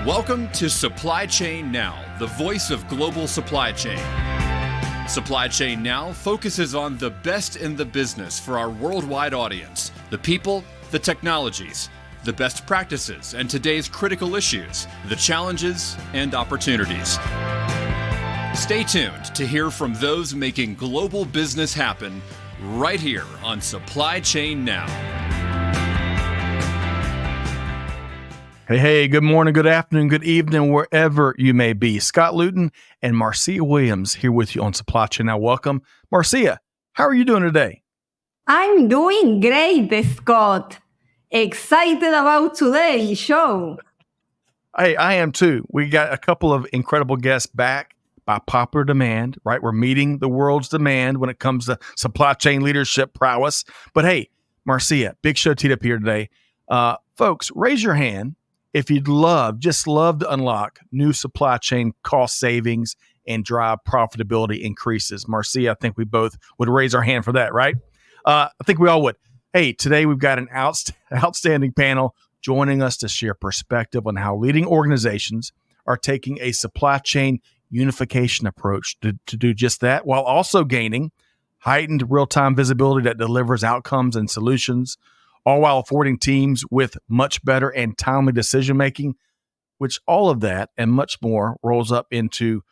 Welcome to Supply Chain Now, the voice of global supply chain. Supply Chain Now focuses on the best in the business for our worldwide audience, the people, the technologies, the best practices, and today's critical issues, the challenges and opportunities. Stay tuned to hear from those making global business happen right here on Supply Chain Now. Hey, good morning, good afternoon, good evening, wherever you may be. Scott Luton and Marcia Williams here with you on Supply Chain Now. Welcome. Marcia, how are you doing today? I'm doing great, Scott. Excited about today's show. Hey, I am too. We got a couple of incredible guests back by popular demand, right? We're meeting the world's demand when it comes to supply chain leadership prowess. But hey, Marcia, big show teed up here today. Folks, raise your hand if you'd just love to unlock new supply chain cost savings and drive profitability increases. Marcia, I think we both would raise our hand for that, right? I think we all would. Hey, today we've got an outstanding panel joining us to share perspective on how leading organizations are taking a supply chain unification approach to do just that, while also gaining heightened real-time visibility that delivers outcomes and solutions, all while affording teams with much better and timely decision-making, which all of that and much more rolls up into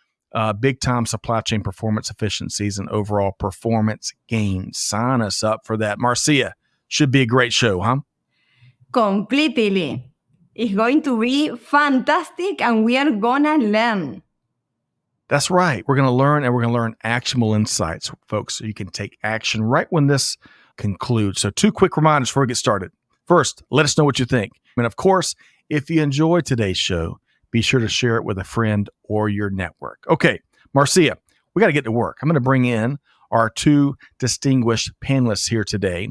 big-time supply chain performance efficiencies and overall performance gains. Sign us up for that. Marcia, should be a great show, huh? Completely. It's going to be fantastic, and we are going to learn. That's right. We're going to learn, and we're going to learn actionable insights, folks, so you can take action right when this conclude. So 2 quick reminders before we get started. First, let us know what you think. And of course, if you enjoyed today's show, be sure to share it with a friend or your network. Okay, Marcia, we got to get to work. I'm going to bring in our 2 distinguished panelists here today.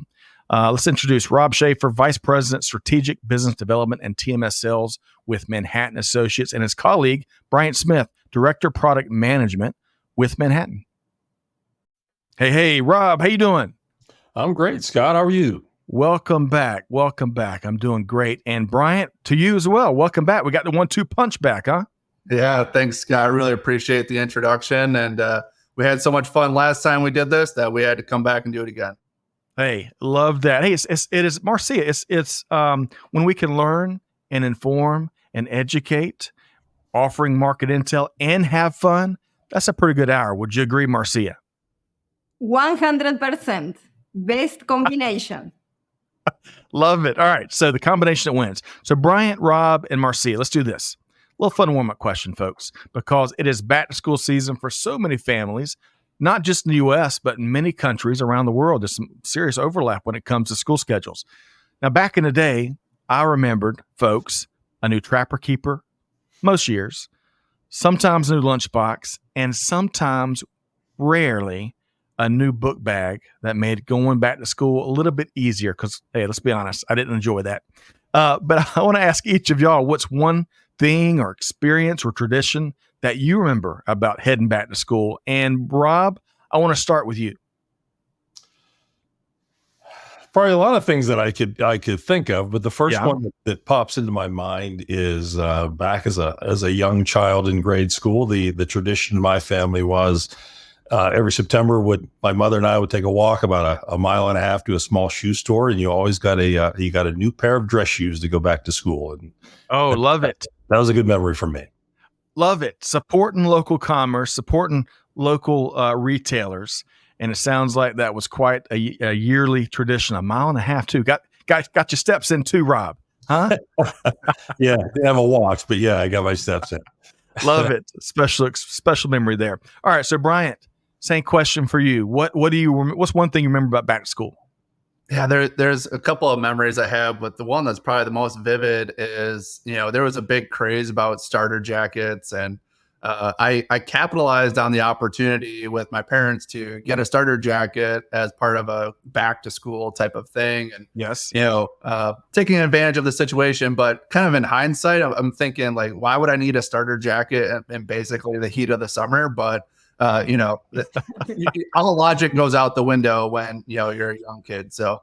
Let's introduce Rob Schaefer, Vice President, Strategic Business Development and TMS Sales with Manhattan Associates, and his colleague, Bryant Smith, Director, Product Management with Manhattan. Hey, Rob, how you doing? I'm great, Scott. How are you? Welcome back. I'm doing great. And Bryant, to you as well. Welcome back. We got the 1-2 punch back, huh? Yeah, thanks, Scott. I really appreciate the introduction. And we had so much fun last time we did this that we had to come back and do it again. Hey, love that. Hey, it is Marcia. It's when we can learn and inform and educate, offering market intel and have fun. That's a pretty good hour. Would you agree, Marcia? 100%. Best combination. Love it. All right. So the combination that wins. So Bryant, Rob, and Marcia, let's do this. A little fun warm-up question, folks, because it is back to school season for so many families, not just in the U.S., but in many countries around the world. There's some serious overlap when it comes to school schedules. Now, back in the day, I remembered, folks, a new Trapper Keeper most years, sometimes a new lunchbox, and sometimes, rarely, a new book bag that made going back to school a little bit easier because, hey, let's be honest, I didn't enjoy that. But I want to ask each of y'all, what's one thing or experience or tradition that you remember about heading back to school? And Rob, I want to start with you. Probably a lot of things that I could think of, but the first one that pops into my mind is back as a young child in grade school. The tradition in my family was every September, my mother and I would take a walk about a mile and a half to a small shoe store, and you always got a new pair of dress shoes to go back to school. And love it. That was a good memory for me. Love it. Supporting local commerce, supporting local retailers, and it sounds like that was quite a yearly tradition. A mile and a half too. Got your steps in too, Rob? Huh? Yeah, didn't have a walk, but yeah, I got my steps in. Love it. Special memory there. All right, so Bryant. Same question for you. What's one thing you remember about back to school? Yeah, there's a couple of memories I have, but the one that's probably the most vivid is, there was a big craze about starter jackets, and I capitalized on the opportunity with my parents to get a starter jacket as part of a back to school type of thing. And yes, taking advantage of the situation, but kind of in hindsight, I'm thinking like, why would I need a starter jacket in basically the heat of the summer? But all the logic goes out the window when you're a young kid. So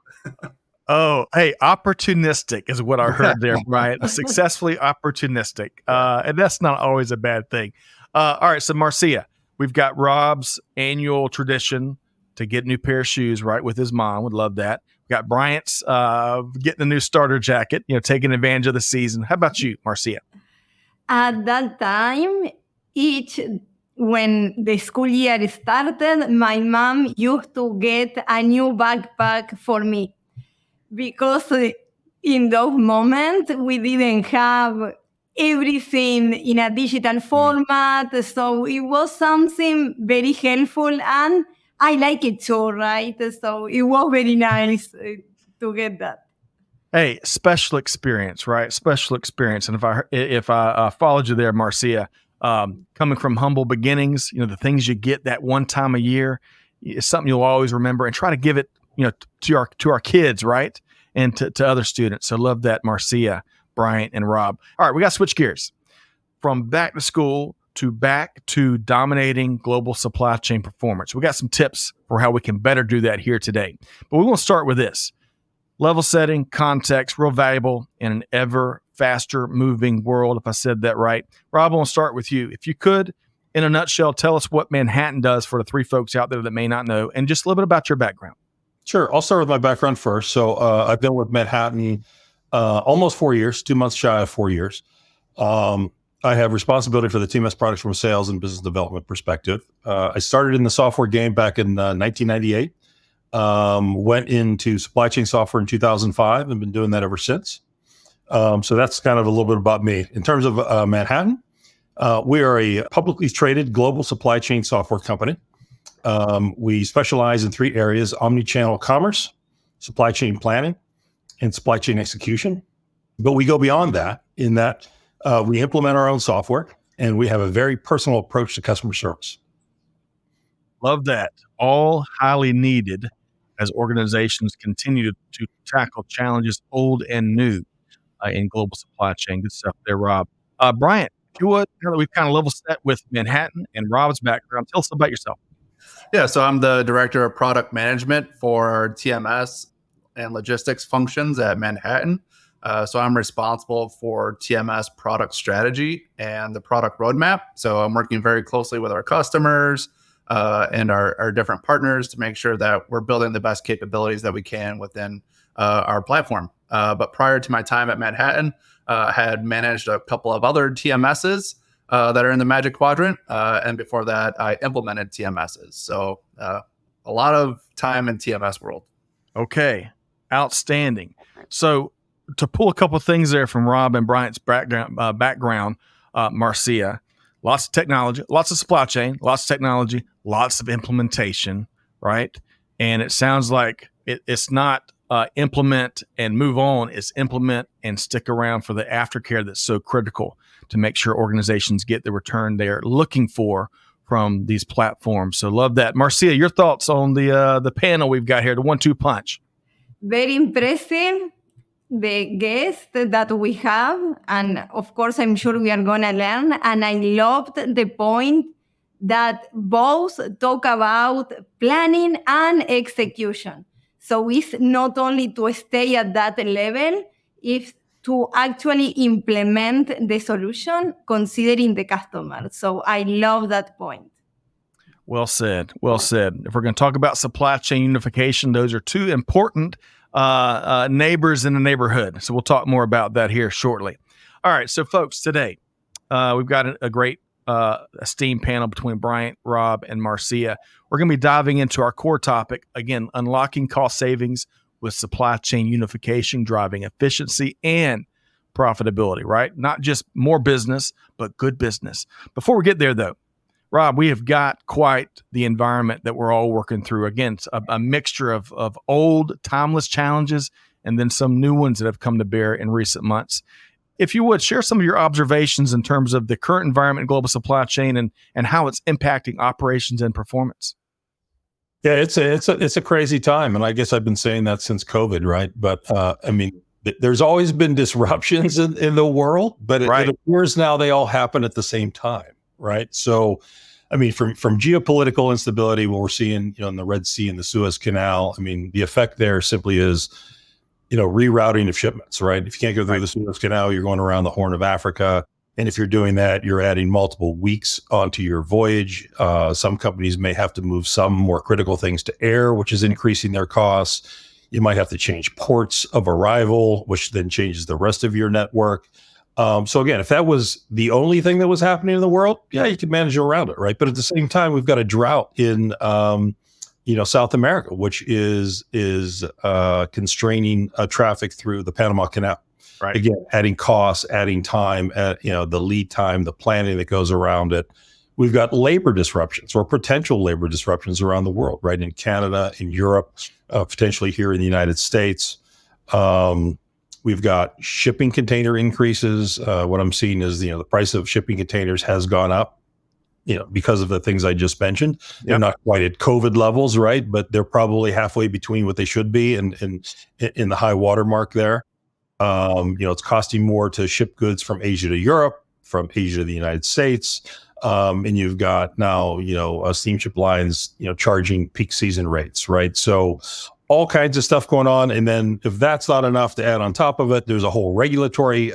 Oh, hey, opportunistic is what I heard there, Brian. Successfully opportunistic. And that's not always a bad thing. All right. So, Marcia, we've got Rob's annual tradition to get a new pair of shoes, right, with his mom. Would love that. We got Bryant's getting a new starter jacket, taking advantage of the season. How about you, Marcia? At that time, when the school year started, my mom used to get a new backpack for me because in those moments we didn't have everything in a digital format. So it was something very helpful, and I like it too, right? So it was very nice to get that. Hey, special experience, right? Special experience. And if I followed you there, Marcia, coming from humble beginnings, the things you get that one time a year is something you'll always remember, and try to give it, to our kids, right? And to other students. So love that, Marcia, Bryant, and Rob. All right, we got to switch gears from back to school back to dominating global supply chain performance. We got some tips for how we can better do that here today. But we want to start with this. Level setting, context, real valuable in an ever faster moving world, if I said that right. Rob, I want to start with you. If you could, in a nutshell, tell us what Manhattan does for the three folks out there that may not know, and just a little bit about your background. Sure. I'll start with my background first. So I've been with Manhattan almost 4 years, 2 months shy of 4 years. I have responsibility for the TMS products from a sales and business development perspective. I started in the software game back in 1998. Went into supply chain software in 2005 and been doing that ever since. So that's kind of a little bit about me. In terms of Manhattan, we are a publicly traded global supply chain software company. We specialize in 3 areas: omni-channel commerce, supply chain planning, and supply chain execution. But we go beyond that in that we implement our own software, and we have a very personal approach to customer service. Love that. All highly needed as organizations continue to tackle challenges old and new in global supply chain. Good stuff there, Rob. Bryant, if you would, now that we've kind of level set with Manhattan and Rob's background, tell us about yourself. Yeah, so I'm the director of product management for TMS and logistics functions at Manhattan. So I'm responsible for TMS product strategy and the product roadmap. So I'm working very closely with our customers and our different partners to make sure that we're building the best capabilities that we can within our platform. But prior to my time at Manhattan, I had managed a couple of other TMSs that are in the Magic Quadrant. And before that, I implemented TMSs. So a lot of time in TMS world. Okay, outstanding. So to pull a couple of things there from Rob and Bryant's background, Marcia, lots of technology, lots of supply chain, lots of technology, lots of implementation, right? And it sounds like it's not implement and move on, it's implement and stick around for the aftercare that's so critical to make sure organizations get the return they're looking for from these platforms. So love that. Marcia, your thoughts on the panel we've got here, the 1-2 punch. Very impressive, the guests that we have. And of course, I'm sure we are going to learn. And I loved the point that both talk about planning and execution. So it's not only to stay at that level, it's to actually implement the solution considering the customer. So I love that point. Well said. Well said. If we're going to talk about supply chain unification, those are 2 important neighbors in the neighborhood. So we'll talk more about that here shortly. All right. So folks, today we've got a great esteemed panel between Bryant, Rob, and Marcia. We're going to be diving into our core topic, again, unlocking cost savings with supply chain unification, driving efficiency and profitability, right? Not just more business, but good business. Before we get there, though, Rob, we have got quite the environment that we're all working through. Again, it's a mixture of old, timeless challenges and then some new ones that have come to bear in recent months. If you would, share some of your observations in terms of the current environment in global supply chain and how it's impacting operations and performance. Yeah, it's a crazy time. And I guess I've been saying that since COVID, right? But I mean, there's always been disruptions in the world, but it appears now they all happen at the same time, right? So, I mean, from geopolitical instability, what we're seeing, in the Red Sea and the Suez Canal, I mean, the effect there simply is rerouting of shipments, right? If you can't go through the Suez Canal, you're going around the Horn of Africa. And if you're doing that, you're adding multiple weeks onto your voyage. Some companies may have to move some more critical things to air, which is increasing their costs. You might have to change ports of arrival, which then changes the rest of your network. So again, if that was the only thing that was happening in the world, yeah, you could manage around it, right? But at the same time, we've got a drought in South America, which is constraining traffic through the Panama Canal. Right. Again, adding costs, adding time, the lead time, the planning that goes around it. We've got labor disruptions or potential labor disruptions around the world, right? In Canada, in Europe, potentially here in the United States. We've got shipping container increases. What I'm seeing is, the price of shipping containers has gone up, because of the things I just mentioned. They're not quite at COVID levels, right? But they're probably halfway between what they should be and in the high water mark there. It's costing more to ship goods from Asia to Europe, from Asia to the United States. And you've got now, steamship lines, charging peak season rates, right? So all kinds of stuff going on. And then if that's not enough to add on top of it, there's a whole regulatory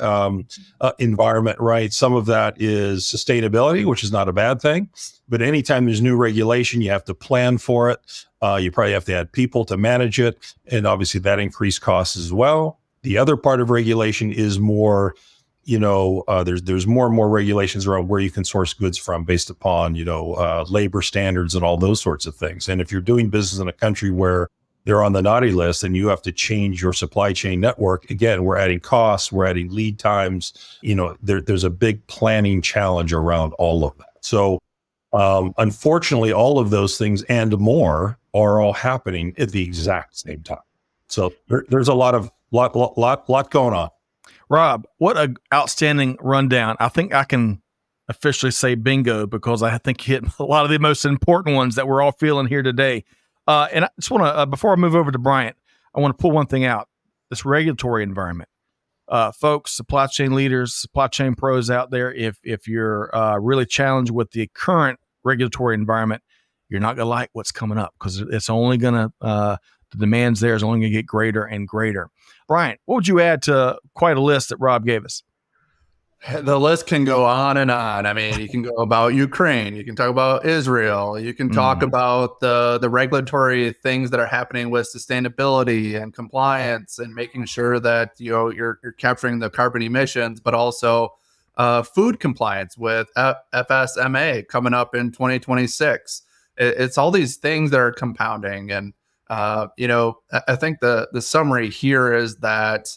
environment, right? Some of that is sustainability, which is not a bad thing. But anytime there's new regulation, you have to plan for it. You probably have to add people to manage it. And obviously that increased costs as well. The other part of regulation is more, there's more and more regulations around where you can source goods from based upon, labor standards and all those sorts of things. And if you're doing business in a country where they're on the naughty list and you have to change your supply chain network, again, we're adding costs, we're adding lead times, there's a big planning challenge around all of that. So unfortunately, all of those things and more are all happening at the exact same time. So there's a lot going on. Rob, what an outstanding rundown. I think I can officially say bingo because I think you hit a lot of the most important ones that we're all feeling here today. And I just want to, before I move over to Bryant, I want to pull one thing out, this regulatory environment. Folks, supply chain leaders, supply chain pros out there, if you're really challenged with the current regulatory environment, you're not going to like what's coming up because it's only going to, the demands there is only going to get greater and greater. Bryant, what would you add to quite a list that Rob gave us? The list can go on and on. I mean, you can go about Ukraine, you can talk about Israel, you can talk about the regulatory things that are happening with sustainability and compliance and making sure that you're capturing the carbon emissions, but also food compliance with FSMA coming up in 2026. It's all these things that are compounding. And I think the summary here is that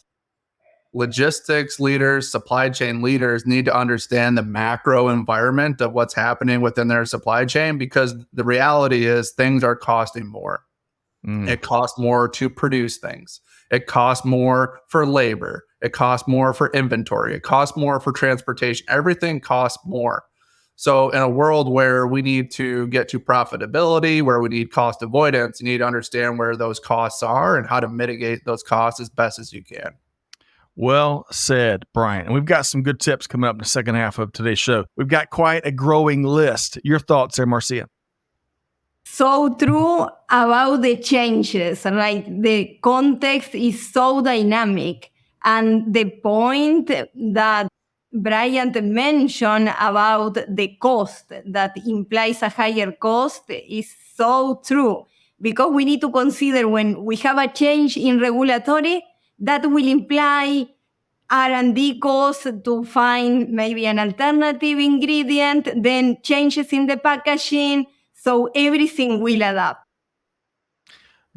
logistics leaders, supply chain leaders need to understand the macro environment of what's happening within their supply chain, because the reality is things are costing more. It costs more to produce things. It costs more for labor. It costs more for inventory. It costs more for transportation. Everything costs more. So in a world where we need to get to profitability, where we need cost avoidance, you need to understand where those costs are and how to mitigate those costs as best as you can. Well said, Bryant. And we've got some good tips coming up in the second half of today's show. We've got quite a growing list. Your thoughts there, Marcia? So true about the changes, right? The context is so dynamic. And the point that Bryant mentioned about the cost that implies a higher cost is so true, because we need to consider when we have a change in regulatory, that will imply R&D costs to find maybe an alternative ingredient, then changes in the packaging. So everything will adapt.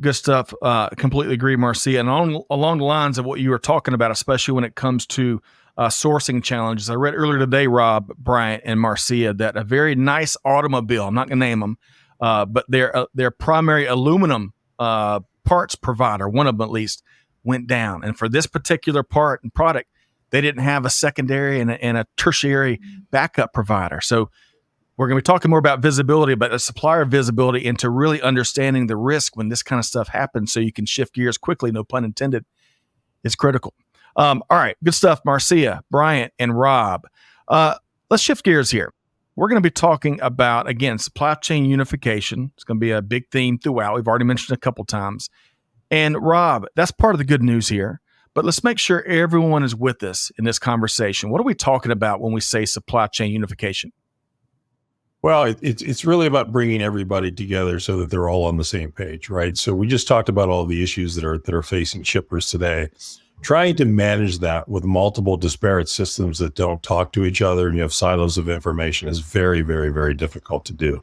Good stuff. Completely agree, Marcia. And along the lines of what you were talking about, especially when it comes to sourcing challenges, I read earlier today, Rob, Bryant, and Marcia, that a very nice automobile, I'm not going to name them, but their primary aluminum parts provider, one of them at least, went down. And for this particular part and product, they didn't have a secondary and a tertiary backup provider. So we're going to be talking more about visibility, but a supplier visibility into really understanding the risk when this kind of stuff happens so you can shift gears quickly, no pun intended, is critical. All right, good stuff, Marcia, Bryant, and Rob. Let's shift gears here. We're going to be talking about, again, supply chain unification. It's going to be a big theme throughout. We've already mentioned it a couple times. And Rob, that's part of the good news here. But let's make sure everyone is with us in this conversation. What are we talking about when we say supply chain unification? Well, it's really about bringing everybody together so that they're all on the same page, right? So we just talked about all the issues that are facing shippers today. Trying to manage that with multiple disparate systems that don't talk to each other and you have silos of information is very, very, very difficult to do.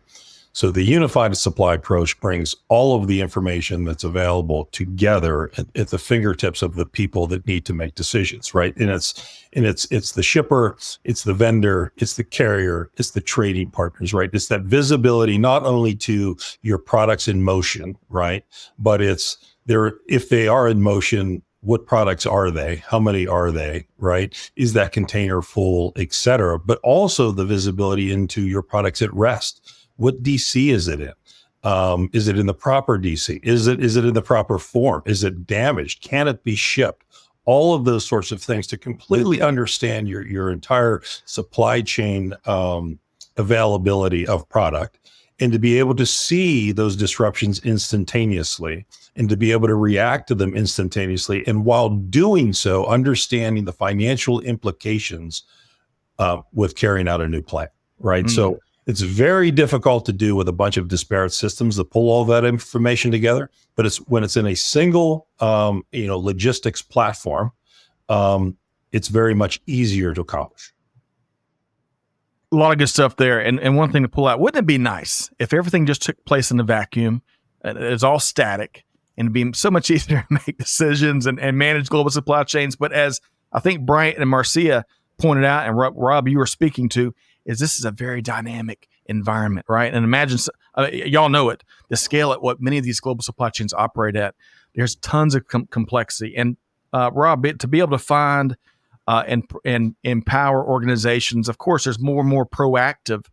So the unified supply approach brings all of the information that's available together at the fingertips of the people that need to make decisions, right? And it's the shipper, it's the vendor, it's the carrier, it's the trading partners, right? It's that visibility not only to your products in motion, right? But it's there if they are in motion. What products are they? How many are they, right? Is that container full, et cetera? But also the visibility into your products at rest. What DC is it in? Is it in the proper DC? Is it in the proper form? Is it damaged? Can it be shipped? All of those sorts of things to completely understand your entire supply chain availability of product, and to be able to see those disruptions instantaneously and to be able to react to them instantaneously. And while doing so, understanding the financial implications with carrying out a new plan, right? So it's very difficult to do with a bunch of disparate systems that pull all that information together. But it's when it's in a single, logistics platform, it's very much easier to accomplish. A lot of good stuff there. And one thing to pull out, wouldn't it be nice if everything just took place in a vacuum, it's all static, and it'd be so much easier to make decisions and manage global supply chains? But as I think Bryant and Marcia pointed out, and Rob, you were speaking to, is this is a very dynamic environment, right? And imagine, y'all know it, the scale at what many of these global supply chains operate at, there's tons of complexity. And Rob, to be able to find and empower organizations, of course, there's more and more proactive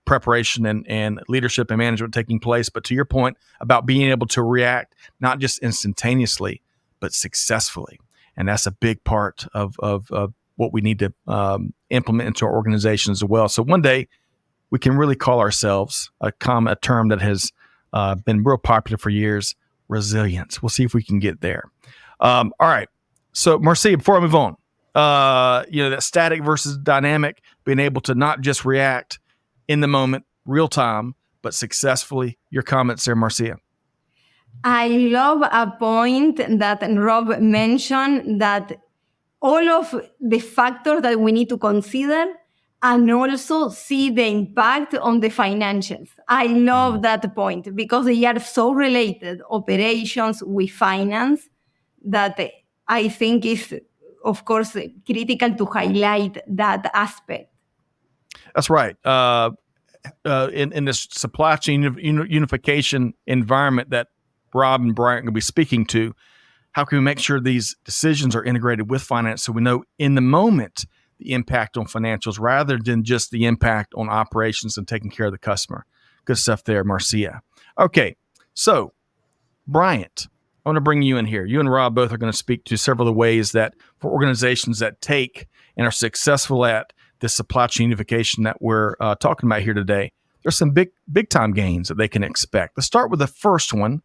preparation and leadership and management taking place. But to your point about being able to react, not just instantaneously, but successfully. And that's a big part of what we need to implement into our organizations as well. So one day we can really call ourselves a term that has been real popular for years, resilience. We'll see if we can get there. All right. So Marcia, before I move on, that static versus dynamic, being able to not just react in the moment, real time, but successfully. Your comments there, Marcia. I love a point that Rob mentioned, that all of the factors that we need to consider and also see the impact on the financials. I love that point because they are so related, operations with finance, that I think is, of course, critical to highlight that aspect. That's right. In this supply chain unification environment that Rob and Bryant are going to be speaking to, how can we make sure these decisions are integrated with finance so we know in the moment the impact on financials rather than just the impact on operations and taking care of the customer? Good stuff there, Marcia. Okay, so Bryant, I want to bring you in here. You and Rob both are going to speak to several of the ways that for organizations that take and are successful at this supply chain unification that we're talking about here today, there's some big time gains that they can expect. Let's start with the first one,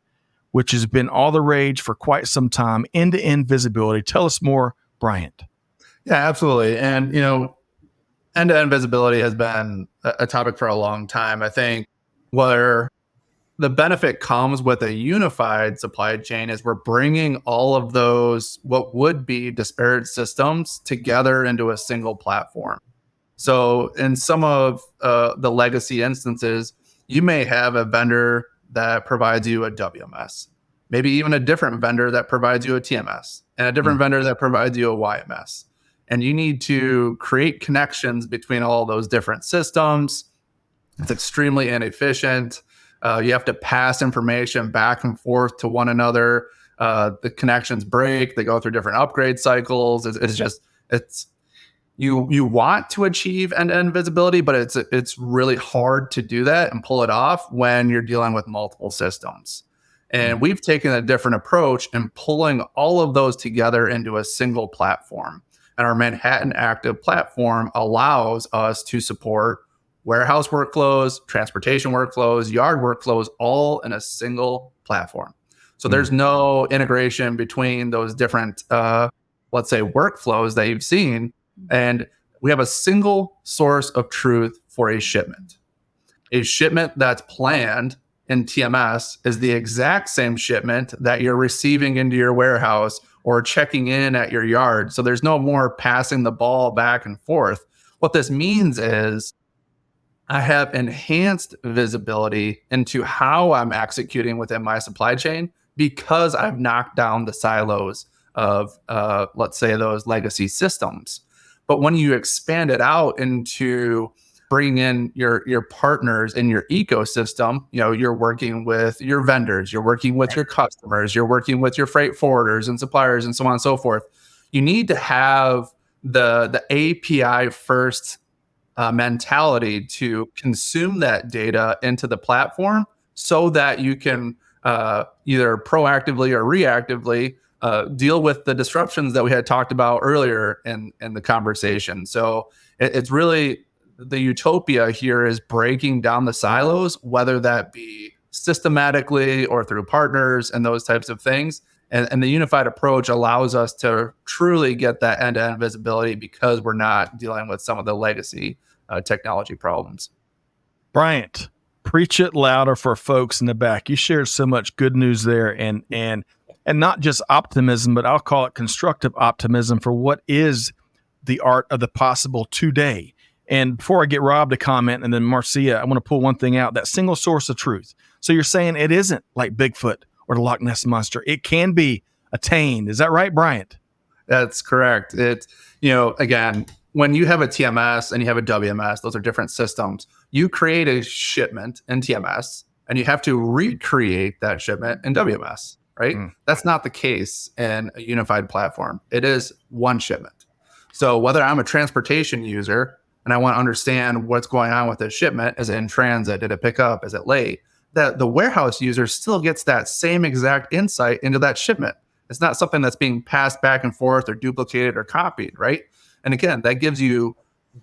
which has been all the rage for quite some time, end-to-end visibility. Tell us more, Bryant. Yeah, absolutely. And, end-to-end visibility has been a topic for a long time. I think where the benefit comes with a unified supply chain is we're bringing all of those, what would be disparate systems, together into a single platform. So in some of the legacy instances, you may have a vendor that provides you a WMS, maybe even a different vendor that provides you a TMS, and a different vendor that provides you a YMS. And you need to create connections between all those different systems. It's extremely inefficient. You have to pass information back and forth to one another. The connections break. They go through different upgrade cycles. You want to achieve end-to-end visibility, but it's really hard to do that and pull it off when you're dealing with multiple systems. And we've taken a different approach in pulling all of those together into a single platform. And our Manhattan Active platform allows us to support warehouse workflows, transportation workflows, yard workflows, all in a single platform. So there's no integration between those different, let's say, workflows that you've seen. And we have a single source of truth for a shipment. A shipment that's planned in TMS is the exact same shipment that you're receiving into your warehouse or checking in at your yard. So there's no more passing the ball back and forth. What this means is I have enhanced visibility into how I'm executing within my supply chain because I've knocked down the silos of, let's say, those legacy systems. But when you expand it out into bringing in your partners in your ecosystem, you're working with your vendors, you're working with your customers, you're working with your freight forwarders and suppliers and so on and so forth. You need to have the API first mentality to consume that data into the platform so that you can either proactively or reactively deal with the disruptions that we had talked about earlier in the conversation. So it's really the utopia here is breaking down the silos, whether that be systematically or through partners and those types of things. And the unified approach allows us to truly get that end-to-end visibility because we're not dealing with some of the legacy technology problems. Bryant, preach it louder for folks in the back. You shared so much good news there, and not just optimism, but I'll call it constructive optimism for what is the art of the possible today. And before I get Rob to comment and then Marcia, I want to pull one thing out, that single source of truth. So you're saying it isn't like Bigfoot or the Loch Ness Monster. It can be attained. Is that right, Bryant? That's correct. It's, again, when you have a TMS and you have a WMS, those are different systems. You create a shipment in TMS and you have to recreate that shipment in WMS, right? That's not the case in a unified platform. It is one shipment. So whether I'm a transportation user and I want to understand what's going on with this shipment, is it in transit? Did it pick up? Is it late? That the warehouse user still gets that same exact insight into that shipment. It's not something that's being passed back and forth or duplicated or copied, right? And again, that gives you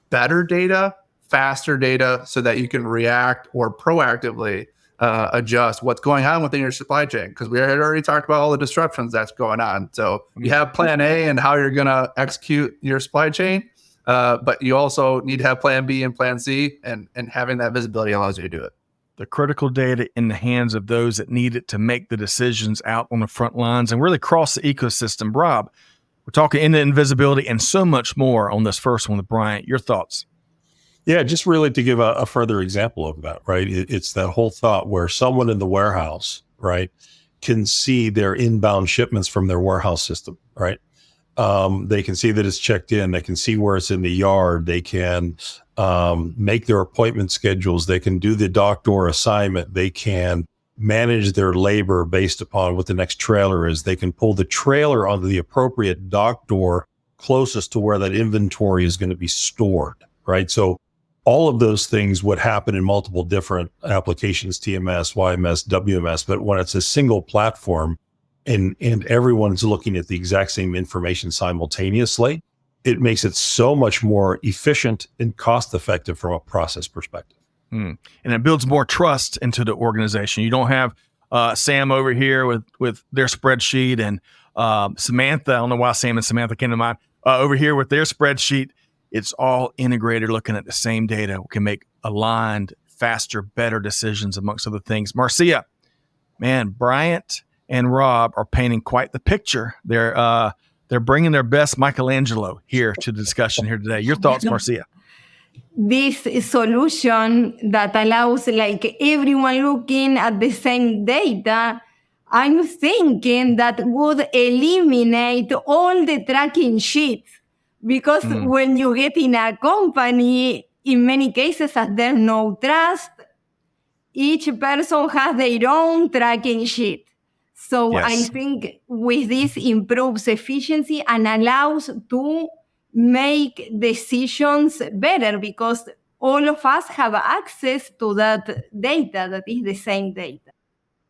better data, faster data, so that you can react or proactively adjust what's going on within your supply chain. Because we had already talked about all the disruptions that's going on. So you have plan A and how you're going to execute your supply chain, but you also need to have plan B and plan C, and having that visibility allows you to do it. The critical data in the hands of those that need it to make the decisions out on the front lines and really cross the ecosystem. Rob, we're talking end-to-end visibility and so much more on this first one with Bryant. Your thoughts? Yeah, just really to give a further example of that, right? It's that whole thought where someone in the warehouse, right, can see their inbound shipments from their warehouse system, right? They can see that it's checked in. They can see where it's in the yard. They can make their appointment schedules. They can do the dock door assignment. They can manage their labor based upon what the next trailer is. They can pull the trailer onto the appropriate dock door closest to where that inventory is going to be stored, right? So all of those things would happen in multiple different applications, TMS, YMS, WMS, but when it's a single platform and everyone's looking at the exact same information simultaneously, it makes it so much more efficient and cost effective from a process perspective. And it builds more trust into the organization. You don't have Sam over here with their spreadsheet and Samantha. I don't know why Sam and Samantha came to mind over here with their spreadsheet. It's all integrated, looking at the same data. We can make aligned, faster, better decisions amongst other things. Marcia, man, Bryant and Rob are painting quite the picture. They're bringing their best Michelangelo here to the discussion here today. Your thoughts, Marcia? This solution that allows like everyone looking at the same data, I'm thinking that would eliminate all the tracking sheets. Because when you get in a company, in many cases, as there's no trust, each person has their own tracking sheet. So yes. I think with this improves efficiency and allows to make decisions better because all of us have access to that data that is the same data.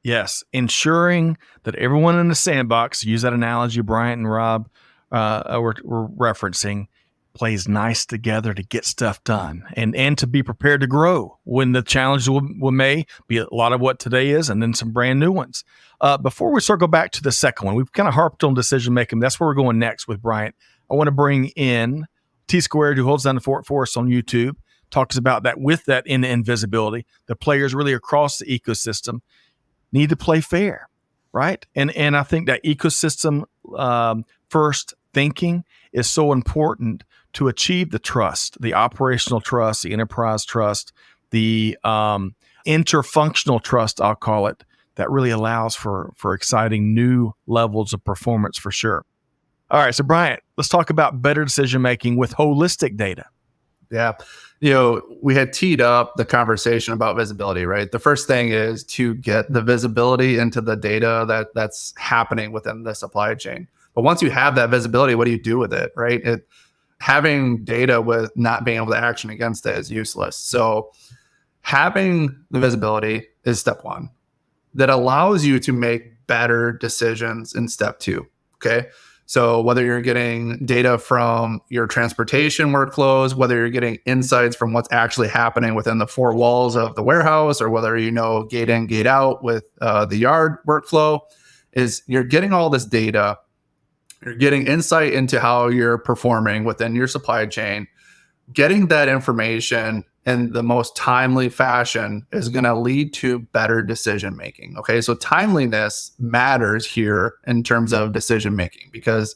Yes, ensuring that everyone in the sandbox, use that analogy Bryant and Rob were referencing, plays nice together to get stuff done and to be prepared to grow when the challenges will may be a lot of what today is, and then some brand new ones. Before we circle back to the second one, we've kind of harped on decision making. That's where we're going next with Bryant. I want to bring in T Squared, who holds down the fort for us on YouTube, talks about that with that end-to-end visibility. The players really across the ecosystem need to play fair, right? And I think that ecosystem first thinking is so important to achieve the trust, the operational trust, the enterprise trust, the interfunctional trust, I'll call it, that really allows for exciting new levels of performance for sure. All right, so Bryant, let's talk about better decision-making with holistic data. Yeah. We had teed up the conversation about visibility, right? The first thing is to get the visibility into the data that's happening within the supply chain. But once you have that visibility, what do you do with it, right? Having data with not being able to action against it is useless. So having the visibility is step one. That allows you to make better decisions in step two, okay? So whether you're getting data from your transportation workflows, whether you're getting insights from what's actually happening within the four walls of the warehouse, or whether gate in, gate out with the yard workflow, is you're getting all this data. You're getting insight into how you're performing within your supply chain. Getting that information in the most timely fashion is going to lead to better decision making. Okay, so timeliness matters here in terms of decision making because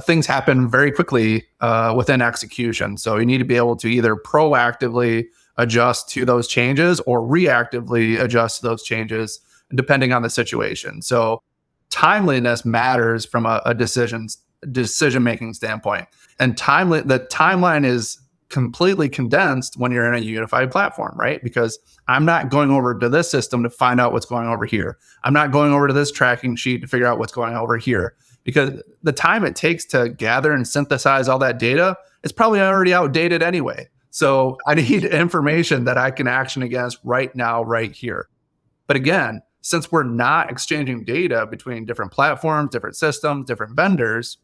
things happen very quickly within execution. So you need to be able to either proactively adjust to those changes or reactively adjust to those changes depending on the situation. So timeliness matters from a decision-making standpoint. And the timeline is completely condensed when you're in a unified platform, right? Because I'm not going over to this system to find out what's going over here. I'm not going over to this tracking sheet to figure out what's going over here. Because the time it takes to gather and synthesize all that data is probably already outdated anyway. So I need information that I can action against right now, right here. But again, since we're not exchanging data between different platforms, different systems, different vendors,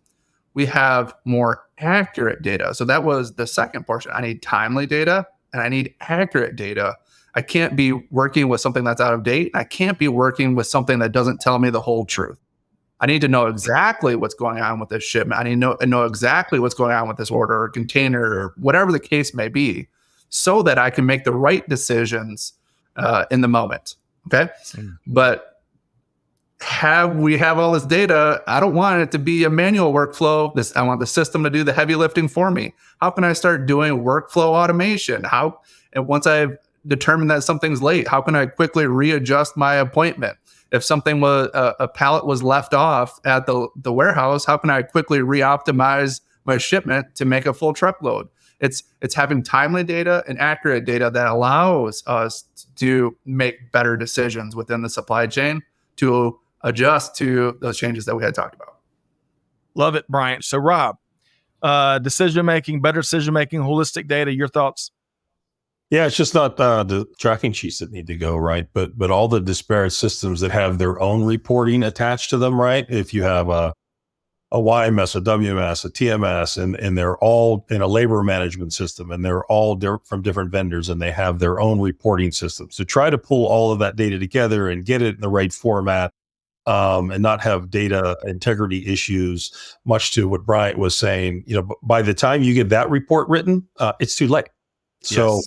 we have more accurate data. So that was the second portion. I need timely data and I need accurate data. I can't be working with something that's out of date. I can't be working with something that doesn't tell me the whole truth. I need to know exactly what's going on with this shipment. I need to know exactly what's going on with this order or container or whatever the case may be so that I can make the right decisions in the moment. Okay. But we have all this data. I don't want it to be a manual workflow. I want the system to do the heavy lifting for me. How can I start doing workflow automation? And once I've determined that something's late, how can I quickly readjust my appointment? If something was a pallet was left off at the warehouse, how can I quickly reoptimize my shipment to make a full truckload? It's having timely data and accurate data that allows us to make better decisions within the supply chain to adjust to those changes that we had talked about. Love it, Bryant. So Rob, decision-making, better decision-making, holistic data, your thoughts? Yeah, it's just not the tracking sheets that need to go, right? But all the disparate systems that have their own reporting attached to them, right? If you have a YMS, a WMS, a TMS, and they're all in a labor management system, and they're all from different vendors, and they have their own reporting system. So try to pull all of that data together and get it in the right format, and not have data integrity issues. Much to what Bryant was saying, by the time you get that report written, it's too late. So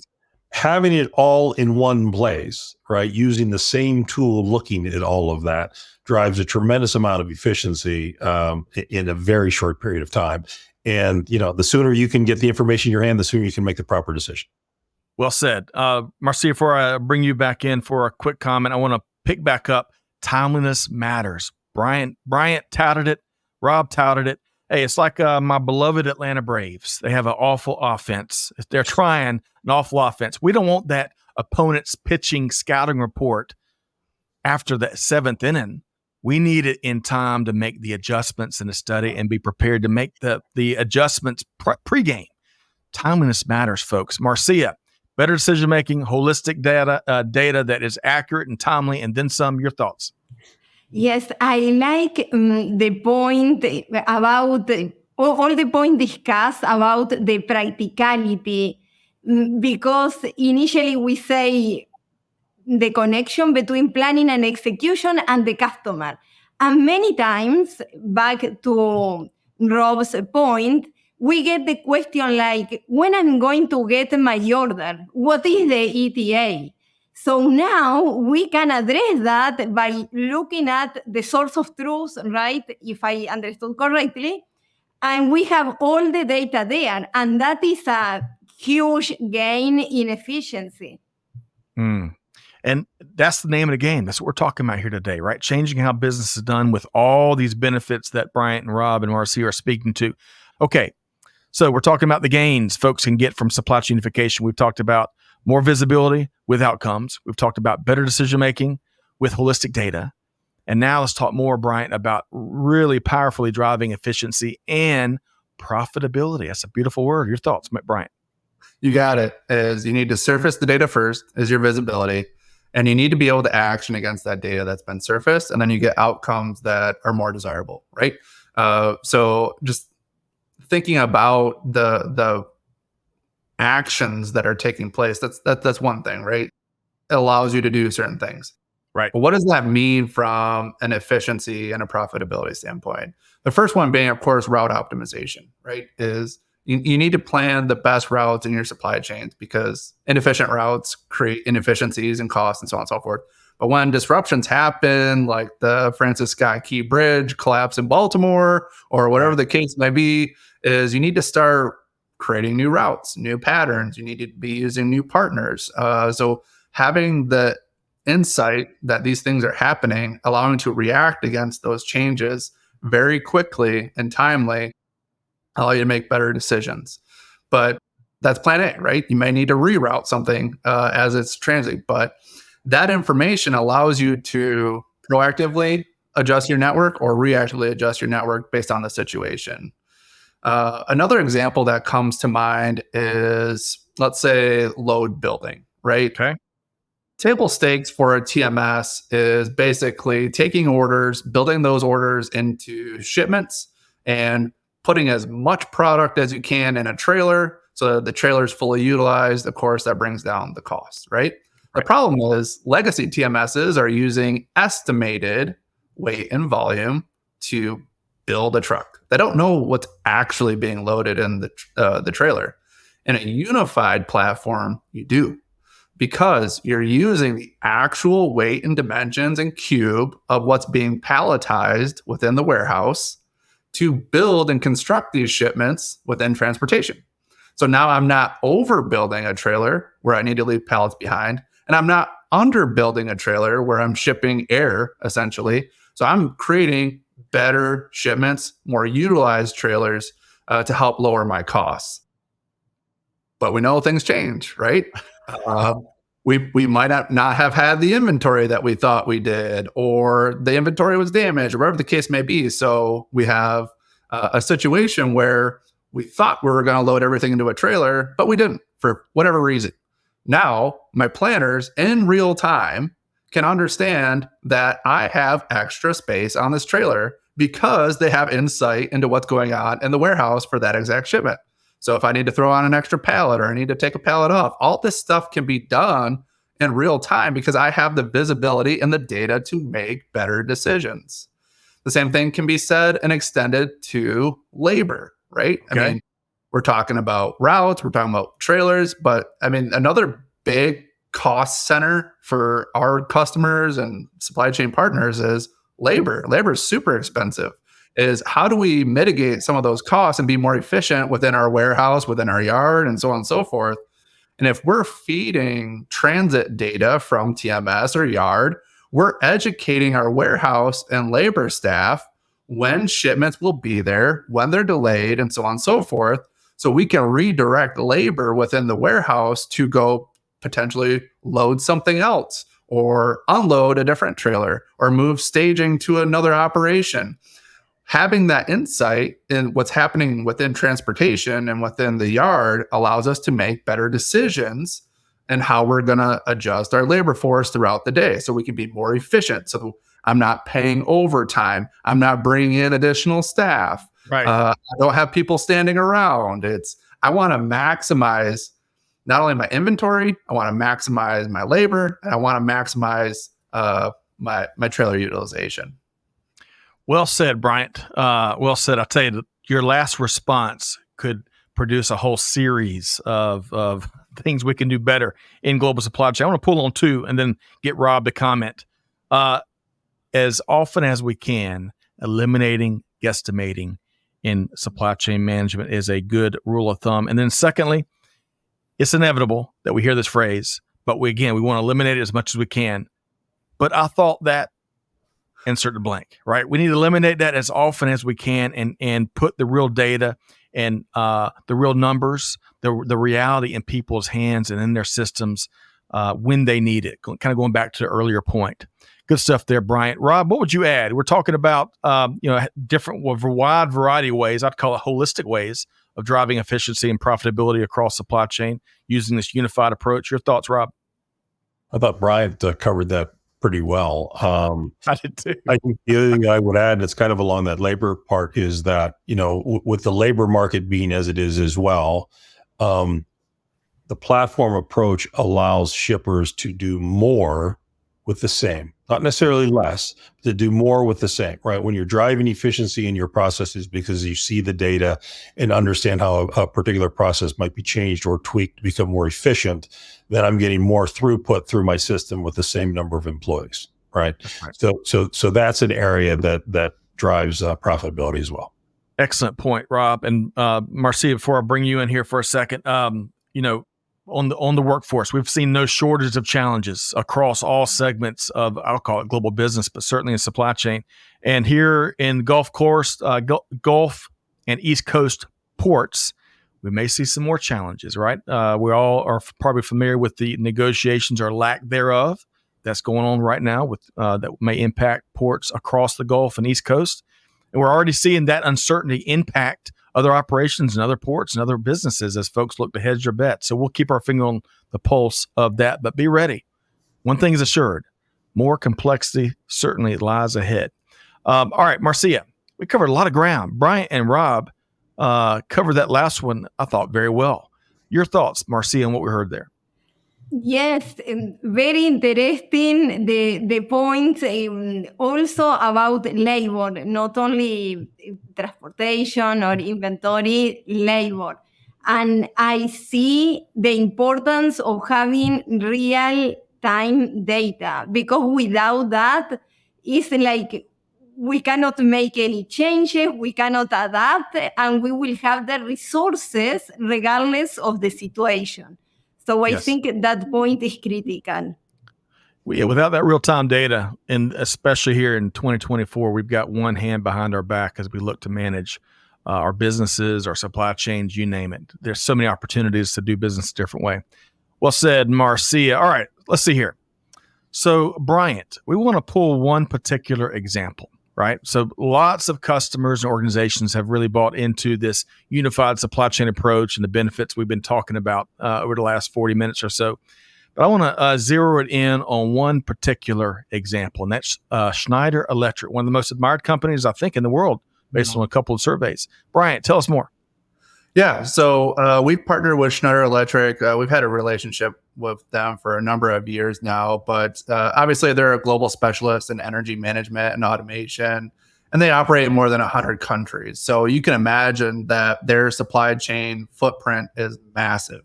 having it all in one place, right, using the same tool, looking at all of that, drives a tremendous amount of efficiency in a very short period of time. And, the sooner you can get the information in your hand, the sooner you can make the proper decision. Well said. Marcia, before I bring you back in for a quick comment, I want to pick back up. Timeliness matters. Bryant touted it. Rob touted it. Hey, it's like my beloved Atlanta Braves. They have an awful offense. They're trying an awful offense. We don't want that opponent's pitching scouting report after the seventh inning. We need it in time to make the adjustments in the study and be prepared to make the adjustments pregame. Timeliness matters, folks. Marcia, better decision-making, holistic data that is accurate and timely, and then some. Your thoughts? Yes, I like the point about all the point discussed about the practicality, because initially we say the connection between planning and execution and the customer. And many times, back to Rob's point, we get the question like, when I'm going to get my order? What is the ETA? So now we can address that by looking at the source of truth, right? If I understood correctly. And we have all the data there. And that is a huge gain in efficiency. And that's the name of the game. That's what we're talking about here today, right? Changing how business is done with all these benefits that Bryant and Rob and Marcia are speaking to. Okay, so we're talking about the gains folks can get from supply chain unification. We've talked about more visibility with outcomes. We've talked about better decision-making with holistic data. And now let's talk more, Bryant, about really powerfully driving efficiency and profitability. That's a beautiful word. Your thoughts, Bryant? You got it. Is you need to surface the data first is your visibility. And you need to be able to action against that data that's been surfaced. And then you get outcomes that are more desirable, right? So just thinking about the actions that are taking place, that's one thing, right? It allows you to do certain things. Right. But what does that mean from an efficiency and a profitability standpoint? The first one being, of course, route optimization, right? Is you need to plan the best routes in your supply chains, because inefficient routes create inefficiencies and costs and so on and so forth. But when disruptions happen, like the Francis Scott Key Bridge collapse in Baltimore, or whatever the case may be, is you need to start creating new routes, new patterns. You need to be using new partners. So having the insight that these things are happening, allowing to react against those changes very quickly and timely, allow you to make better decisions. But that's plan A, right? You may need to reroute something as it's transiting, but that information allows you to proactively adjust your network or reactively adjust your network based on the situation. Another example that comes to mind is, let's say, load building, right? Okay. Table stakes for a TMS is basically taking orders, building those orders into shipments, and putting as much product as you can in a trailer so that the trailer is fully utilized. Of course, that brings down the cost, right? The problem is legacy TMSs are using estimated weight and volume to build a truck. They don't know what's actually being loaded in the trailer. In a unified platform, you do, because you're using the actual weight and dimensions and cube of what's being palletized within the warehouse to build and construct these shipments within transportation. So now I'm not overbuilding a trailer where I need to leave pallets behind, and I'm not underbuilding a trailer where I'm shipping air, essentially. So I'm creating better shipments, more utilized trailers to help lower my costs. But we know things change, right? We might not have had the inventory that we thought we did, or the inventory was damaged, or whatever the case may be. So we have a situation where we thought we were going to load everything into a trailer, but we didn't for whatever reason. Now, my planners in real time can understand that I have extra space on this trailer because they have insight into what's going on in the warehouse for that exact shipment. So if I need to throw on an extra pallet, or I need to take a pallet off, all this stuff can be done in real time because I have the visibility and the data to make better decisions. The same thing can be said and extended to labor, right? Okay. I mean, we're talking about routes, we're talking about trailers, but I mean, another big cost center for our customers and supply chain partners is labor. Labor is super expensive. Is how do we mitigate some of those costs and be more efficient within our warehouse, within our yard, and so on and so forth? And if we're feeding transit data from TMS or yard, we're educating our warehouse and labor staff when shipments will be there, when they're delayed, and so on and so forth. So we can redirect labor within the warehouse to go potentially load something else, or unload a different trailer, or move staging to another operation. Having that insight in what's happening within transportation and within the yard allows us to make better decisions in how we're going to adjust our labor force throughout the day so we can be more efficient. So I'm not paying overtime. I'm not bringing in additional staff. Right. I don't have people standing around. I want to maximize not only my inventory, I want to maximize my labor, and I want to maximize my trailer utilization. Well said, Bryant. Well said. I'll tell you, your last response could produce a whole series of things we can do better in global supply chain. I want to pull on two and then get Rob to comment. As often as we can, eliminating guesstimating in supply chain management is a good rule of thumb. And then secondly, it's inevitable that we hear this phrase, but we want to eliminate it as much as we can. But I thought that insert the blank, right? We need to eliminate that as often as we can and put the real data and the real numbers, the reality in people's hands and in their systems when they need it. Kind of going back to the earlier point. Good stuff there, Bryant. Rob, what would you add? We're talking about different, wide variety of ways. I'd call it holistic ways of driving efficiency and profitability across supply chain using this unified approach. Your thoughts, Rob? I thought Bryant covered that pretty well. I did too. I think the other thing I would add, and it's kind of along that labor part, is that, with the labor market being as it is as well, the platform approach allows shippers to do more with the same, not necessarily less, but to do more with the same, right? When you're driving efficiency in your processes because you see the data and understand how a particular process might be changed or tweaked to become more efficient, then I'm getting more throughput through my system with the same number of employees, right? So that's an area that drives profitability as well. Excellent point, Rob. And Marcia, before I bring you in here for a second, on the workforce, we've seen no shortage of challenges across all segments of, I'll call it global business, but certainly in supply chain. And here in Gulf and East Coast ports, we may see some more challenges, right? We all are probably familiar with the negotiations or lack thereof that's going on right now with that may impact ports across the Gulf and East Coast. And we're already seeing that uncertainty impact other operations and other ports and other businesses as folks look to hedge their bets. So we'll keep our finger on the pulse of that, but be ready. One thing is assured, more complexity certainly lies ahead. All right, Marcia, we covered a lot of ground. Bryant and Rob covered that last one, I thought, very well. Your thoughts, Marcia, on what we heard there? Yes, very interesting. The points also about labor, not only transportation or inventory, labor. And I see the importance of having real-time data, because without that, it's like we cannot make any changes, we cannot adapt, and we will have the resources regardless of the situation. So I think that point is critical. Without that real-time data, and especially here in 2024, we've got one hand behind our back as we look to manage our businesses, our supply chains, you name it. There's so many opportunities to do business a different way. Well said, Marcia. All right, let's see here. So, Bryant, we want to pull one particular example, right? So lots of customers and organizations have really bought into this unified supply chain approach and the benefits we've been talking about over the last 40 minutes or so. But I want to zero it in on one particular example, and that's Schneider Electric, one of the most admired companies, I think, in the world, based on a couple of surveys. Bryant, tell us more. Yeah, so we've partnered with Schneider Electric. We've had a relationship with them for a number of years now, but obviously they're a global specialist in energy management and automation, and they operate in more than 100 countries. So you can imagine that their supply chain footprint is massive.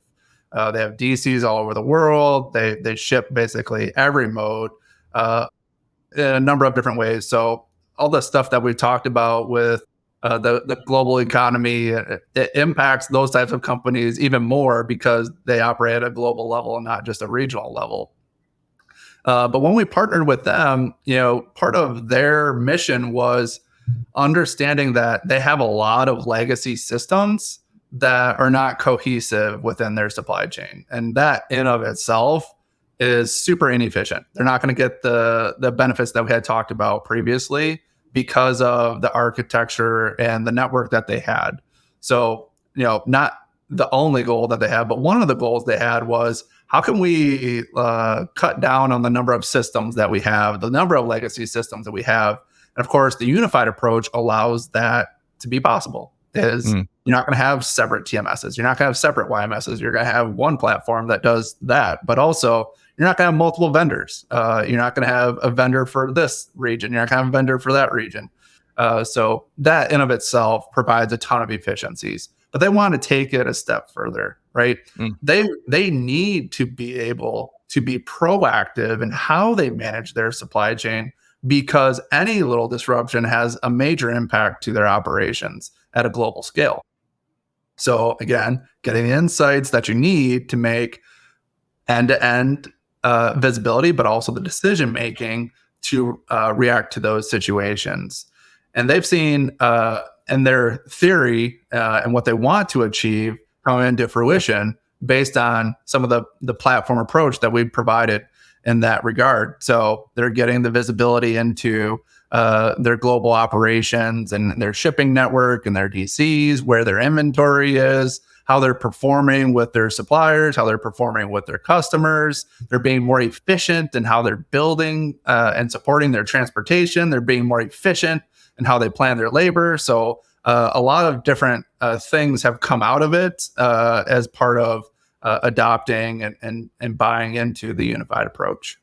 They have DCs all over the world. They ship basically every mode in a number of different ways. So all the stuff that we talked about with the global economy, it impacts those types of companies even more because they operate at a global level and not just a regional level. But when we partnered with them, part of their mission was understanding that they have a lot of legacy systems that are not cohesive within their supply chain. And that in of itself is super inefficient. They're not going to get the benefits that we had talked about previously because of the architecture and the network that they had. So, not the only goal that they had, but one of the goals they had was, how can we cut down on the number of systems that we have, the number of legacy systems that we have? And of course, the unified approach allows that to be possible. Is you're not going to have separate TMSs. You're not going to have separate YMSs. You're going to have one platform that does that. But also, you're not going to have multiple vendors. You're not going to have a vendor for this region. You're not going to have a vendor for that region. So that in of itself provides a ton of efficiencies. But they want to take it a step further, right? They need to be able to be proactive in how they manage their supply chain, because any little disruption has a major impact to their operations at a global scale. So again, getting the insights that you need to make end-to-end visibility, but also the decision-making to react to those situations. And they've seen in their theory and what they want to achieve come into fruition based on some of the platform approach that we've provided in that regard. So they're getting the visibility into their global operations and their shipping network and their DCs, where their inventory is, how they're performing with their suppliers, how they're performing with their customers. They're being more efficient in how they're building and supporting their transportation. They're being more efficient in how they plan their labor. So a lot of different things have come out of it as part of adopting and buying into the unified approach.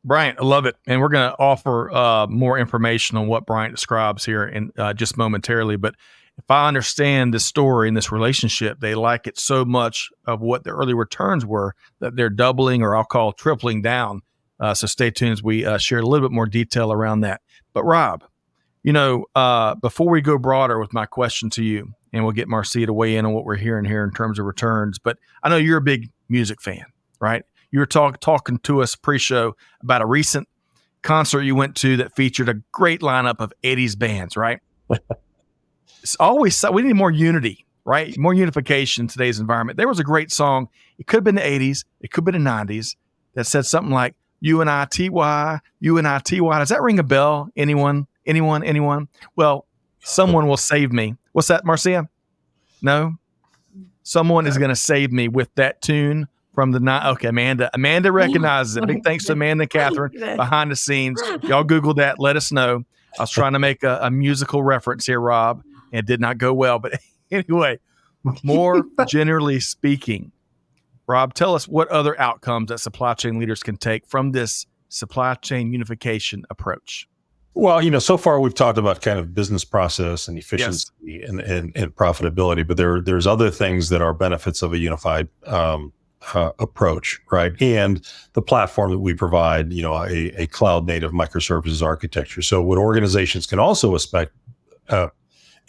Bryant, I love it. And we're going to offer more information on what Bryant describes here in just momentarily. But if I understand this story and this relationship, they like it so much of what the early returns were that they're doubling, or I'll call tripling down. So stay tuned as we share a little bit more detail around that. But Rob, before we go broader with my question to you, and we'll get Marcia to weigh in on what we're hearing here in terms of returns, but I know you're a big music fan, right? You were talking to us pre-show about a recent concert you went to that featured a great lineup of 80s bands, right? It's always, we need more unity, right? More unification in today's environment. There was a great song. It could have been the 80s. It could have been the 90s that said something like, UNITY, UNITY. Does that ring a bell? Anyone? Well, someone will save me. What's that, Marcia? No? Someone is going to save me with that tune from the night. Okay, Amanda recognizes it. Big thanks to Amanda and Catherine behind the scenes. Y'all Google that. Let us know. I was trying to make a musical reference here, Rob, and it did not go well. But anyway, more generally speaking, Rob, tell us what other outcomes that supply chain leaders can take from this supply chain unification approach. Well, so far we've talked about kind of business process and efficiency and profitability, but there's other things that are benefits of a unified approach, right? And the platform that we provide, a cloud native microservices architecture. So what organizations can also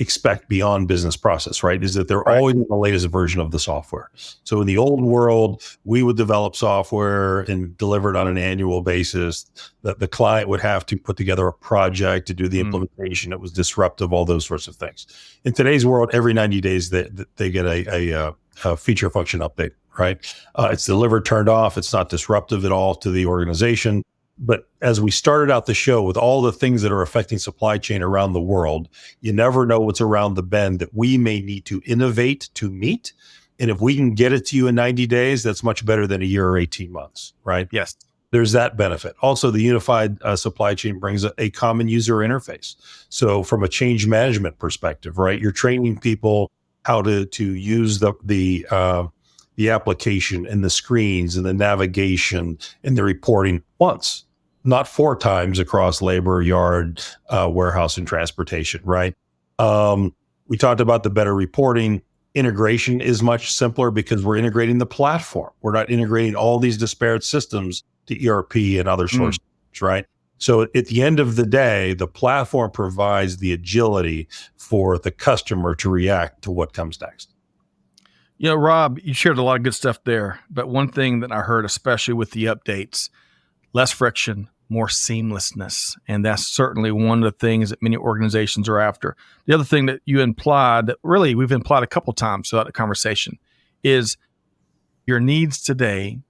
expect beyond business process, right, is that they're always in the latest version of the software. So in the old world, we would develop software and deliver it on an annual basis. That the client would have to put together a project to do the implementation. It was disruptive, all those sorts of things. In today's world, every 90 days, they get a feature function update, right? It's delivered, turned off. It's not disruptive at all to the organization. But as we started out the show with all the things that are affecting supply chain around the world, you never know what's around the bend that we may need to innovate to meet. And if we can get it to you in 90 days, that's much better than a year or 18 months, right? Yes. There's that benefit. Also, the unified supply chain brings a common user interface. So from a change management perspective, right, you're training people how to use the application and the screens and the navigation and the reporting once, not 4 times across labor, yard, warehouse, and transportation, right? We talked about the better reporting. Integration is much simpler because we're integrating the platform. We're not integrating all these disparate systems to ERP and other sources, right? So at the end of the day, the platform provides the agility for the customer to react to what comes next. Rob, you shared a lot of good stuff there, but one thing that I heard, especially with the updates, less friction, more seamlessness. And that's certainly one of the things that many organizations are after. The other thing that you implied, that really we've implied a couple times throughout the conversation, is your needs today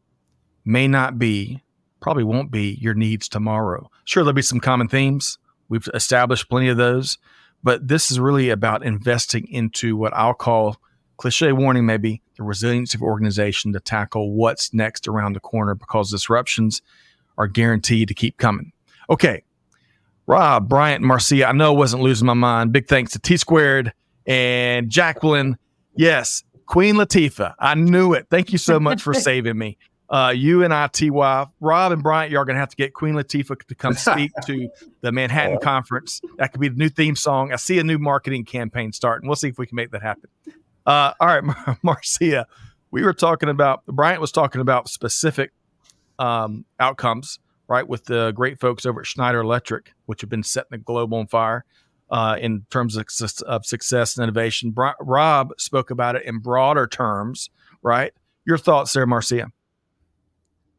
probably won't be your needs tomorrow. Sure, there'll be some common themes. We've established plenty of those, but this is really about investing into what I'll call, cliche warning maybe, the resilience of organization to tackle what's next around the corner, because disruptions are guaranteed to keep coming. Okay, Rob, Bryant, Marcia, I know I wasn't losing my mind. Big thanks to T-Squared and Jacqueline. Yes, Queen Latifah. I knew it. Thank you so much for saving me. You and I, Rob and Bryant, you are going to have to get Queen Latifah to come speak to the Manhattan Conference. That could be the new theme song. I see a new marketing campaign starting. We'll see if we can make that happen. All right, Marcia, Bryant was talking about specific outcomes, right, with the great folks over at Schneider Electric, which have been setting the globe on fire in terms of success and innovation. Rob spoke about it in broader terms, right? Your thoughts there, Marcia?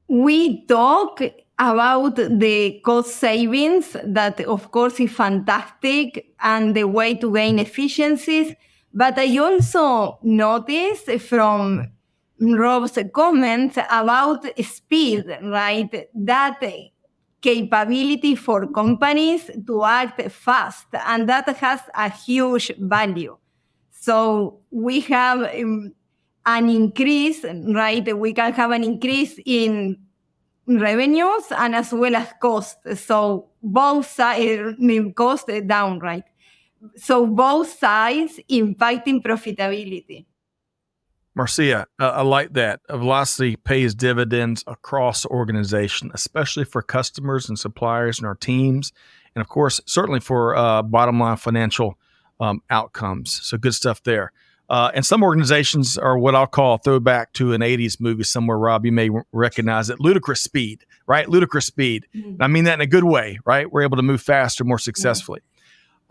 We talk about the cost savings that, of course, is fantastic and the way to gain efficiencies. But I also noticed from Rob's comments about speed, right? That capability for companies to act fast, and that has a huge value. So we have an increase, right? We can have an increase in revenues and as well as cost. So both sides, cost down, right? So both sides impacting profitability. Marcia, I like that. Velocity pays dividends across the organization, especially for customers and suppliers and our teams. And of course, certainly for bottom line financial outcomes. So good stuff there. And some organizations are what I'll call a throwback to an 80s movie somewhere, Rob, you may recognize it. Ludicrous speed, right? Ludicrous speed. Mm-hmm. I mean that in a good way, right? We're able to move faster, more successfully. Mm-hmm.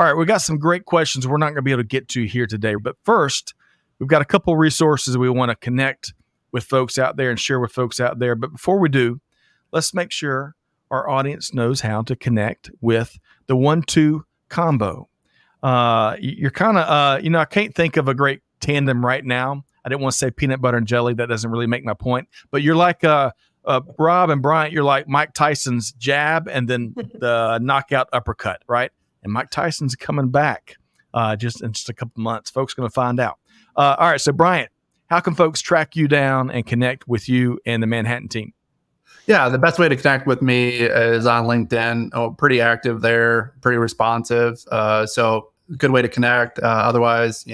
All right, we got some great questions we're not going to be able to get to here today. But first, we've got a couple of resources we want to connect with folks out there and share with folks out there. But before we do, let's make sure our audience knows how to connect with the 1-2 combo. You're kind of, I can't think of a great tandem right now. I didn't want to say peanut butter and jelly. That doesn't really make my point. But you're like Rob and Bryant. You're like Mike Tyson's jab and then the knockout uppercut, right? And Mike Tyson's coming back just in just a couple months. Folks are going to find out. All right. So Bryant, how can folks track you down and connect with you and the Manhattan team? Yeah, the best way to connect with me is on LinkedIn. Oh, pretty active there, pretty responsive. So good way to connect. Otherwise,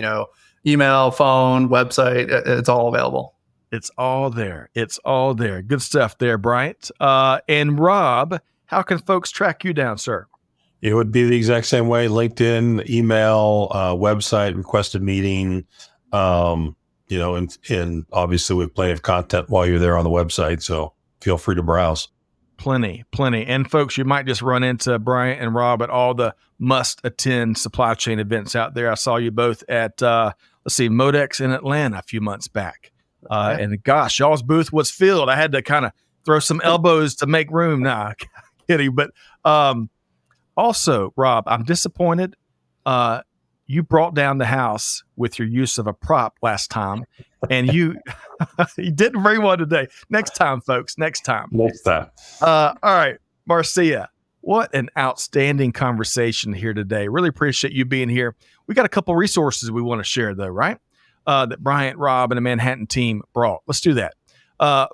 email, phone, website, it's all available. It's all there. It's all there. Good stuff there, Bryant. And Rob, how can folks track you down, sir? It would be the exact same way: LinkedIn, email, website, request a meeting. And obviously we have plenty of content while you're there on the website, so feel free to browse. Plenty. And folks, you might just run into Bryant and Rob at all the must-attend supply chain events out there. I saw you both at, Modex in Atlanta a few months back. And gosh, y'all's booth was filled. I had to kind of throw some elbows to make room. Nah, kidding. But also, Rob, I'm disappointed. You brought down the house with your use of a prop last time, and you didn't bring one today. Next time, folks. Next time. All right, Marcia, what an outstanding conversation here today. Really appreciate you being here. We got a couple resources we want to share, though, right? That Bryant, Rob, and the Manhattan team brought. Let's do that.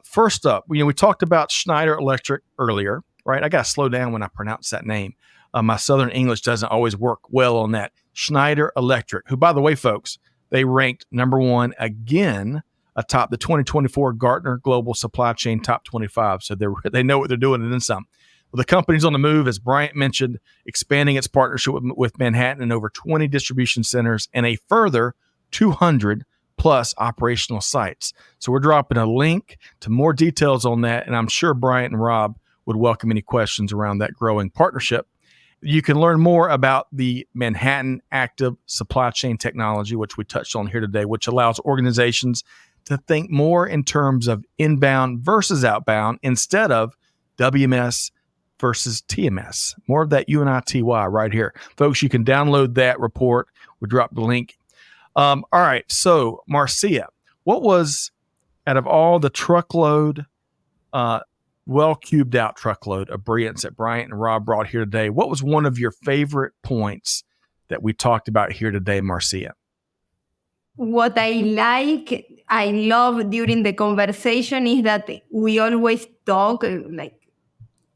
First up, we talked about Schneider Electric earlier, right? I got to slow down when I pronounce that name. My Southern English doesn't always work well on that. Schneider Electric, who, by the way, folks, they ranked number one again atop the 2024 Gartner Global Supply Chain Top 25. So they know what they're doing and then some. Well, the company's on the move, as Bryant mentioned, expanding its partnership with Manhattan in over 20 distribution centers and a further 200 plus operational sites. So we're dropping a link to more details on that, and I'm sure Bryant and Rob would welcome any questions around that growing partnership. You can learn more about the Manhattan Active Supply Chain Technology, which we touched on here today, which allows organizations to think more in terms of inbound versus outbound instead of WMS versus TMS. More of that UNITY right here. Folks, you can download that report. We dropped the link. All right. So, Marcia, what was, out of all the truckload, well-cubed out truckload of brilliance that Bryant and Rob brought here today, what was one of your favorite points that we talked about here today, Marcia? What I love during the conversation is that we always talk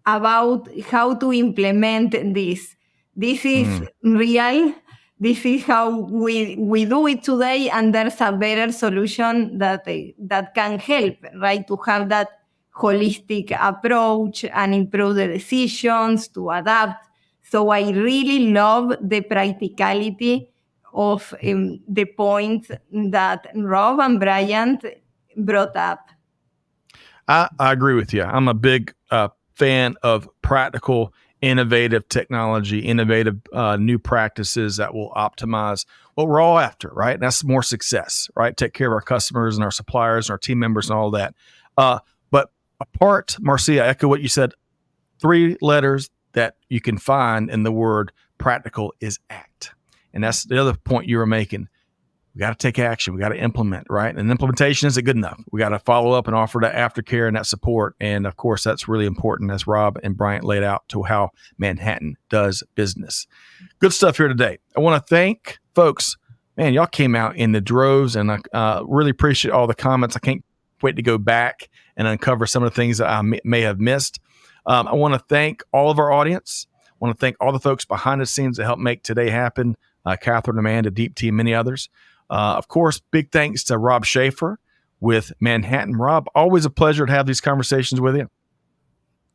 about how to implement this. This is real. This is how we do it today, and there's a better solution that can help, right? To have that holistic approach and improve the decisions, to adapt. So I really love the practicality of the point that Rob and Bryant brought up. I agree with you. I'm a big fan of practical, innovative technology, innovative new practices that will optimize what we're all after, right? And that's more success, right? Take care of our customers and our suppliers and our team members and all that. But apart, Marcia, I echo what you said. 3 letters that you can find in the word practical is act. And that's the other point you were making. We got to take action. We got to implement, right? And implementation isn't good enough. We got to follow up and offer that aftercare and that support. And of course, that's really important, as Rob and Bryant laid out, to how Manhattan does business. Good stuff here today. I want to thank folks. Man, y'all came out in the droves, and I really appreciate all the comments. I can't wait to go back and uncover some of the things that I may have missed. I want to thank all of our audience. I want to thank all the folks behind the scenes that helped make today happen. Catherine, Amanda, Deep T, many others. Of course, big thanks to Rob Schaefer with Manhattan. Rob, always a pleasure to have these conversations with you.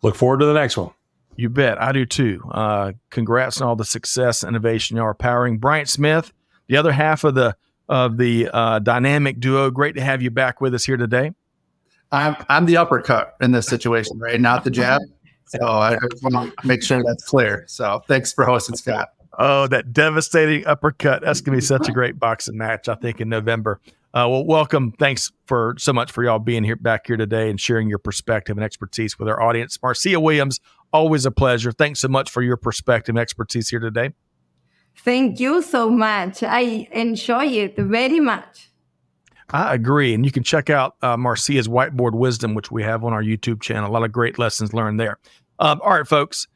Look forward to the next one. You bet. I do too. Congrats on all the success and innovation you are powering. Bryant Smith, the other half of the dynamic duo. Great to have you back with us here today. I'm the uppercut in this situation, right? Not the jab. So I want to make sure that's clear. So thanks for hosting, Scott. Oh, that devastating uppercut. That's going to be such a great boxing match, I think, in November. Well, welcome. Thanks so much for y'all being back here today and sharing your perspective and expertise with our audience. Marcia Williams, always a pleasure. Thanks so much for your perspective and expertise here today. Thank you so much. I enjoy it very much. I agree. And you can check out Marcia's Whiteboard Wisdom, which we have on our YouTube channel. A lot of great lessons learned there. All right, folks.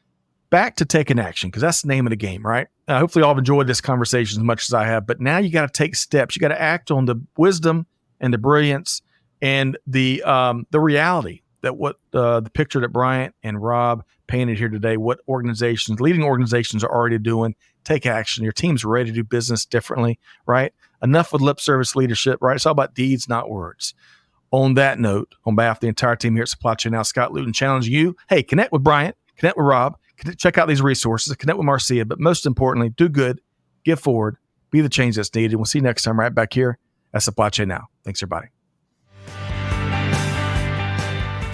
Back to taking action, because that's the name of the game, right? Hopefully, all have enjoyed this conversation as much as I have. But now you got to take steps. You got to act on the wisdom and the brilliance and the reality that what the picture that Bryant and Rob painted here today. What leading organizations are already doing. Take action. Your team's ready to do business differently, right? Enough with lip service leadership, right? It's all about deeds, not words. On that note, on behalf of the entire team here at Supply Chain Now, Scott Luton challenging you. Hey, connect with Bryant. Connect with Rob. Check out these resources, connect with Marcia, but most importantly, do good, give forward, be the change that's needed. We'll see you next time right back here at Supply Chain Now. Thanks, everybody.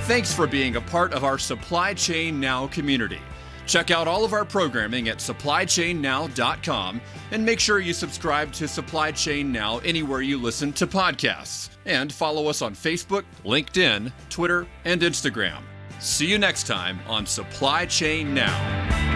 Thanks for being a part of our Supply Chain Now community. Check out all of our programming at supplychainnow.com and make sure you subscribe to Supply Chain Now anywhere you listen to podcasts. And follow us on Facebook, LinkedIn, Twitter, and Instagram. See you next time on Supply Chain Now.